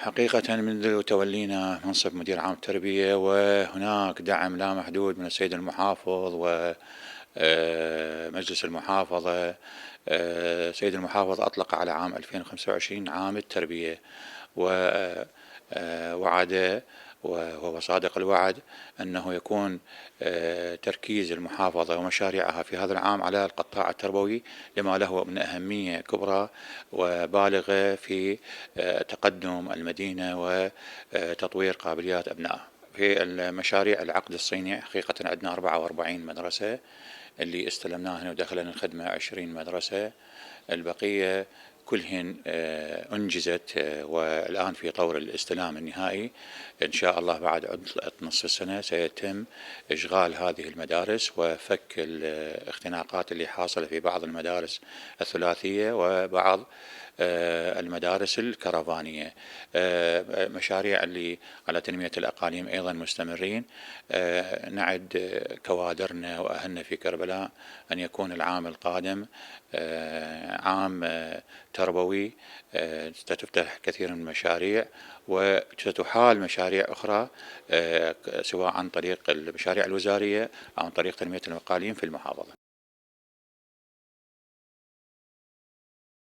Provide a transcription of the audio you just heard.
حقيقة منذ تولينا منصب مدير عام التربية وهناك دعم لا محدود من السيد المحافظ ومجلس المحافظة. السيد المحافظ أطلق على عام 2025 عام التربية، ووعد وهو صادق الوعد أنه يكون تركيز المحافظة ومشاريعها في هذا العام على القطاع التربوي، لما له من أهمية كبرى وبالغة في تقدم المدينة وتطوير قابليات أبنائها. في المشاريع العقد الصيني حقيقة عندنا 44 مدرسة اللي استلمناهن ودخلن الخدمة 20 مدرسة، البقية كلهن أنجزت والآن في طور الاستلام النهائي. إن شاء الله بعد عطلة نصف السنة سيتم إشغال هذه المدارس وفك الاختناقات اللي حاصلة في بعض المدارس الثلاثية وبعض المدارس الكرفانية. مشاريع اللي على تنمية الأقاليم أيضا مستمرين. نعد كوادرنا وأهلنا في كربلاء أن يكون العام القادم عام تربوي، ستفتح كثير من المشاريع وستحال مشاريع أخرى سواء عن طريق المشاريع الوزارية أو عن طريق تنمية الأقاليم في المحافظة.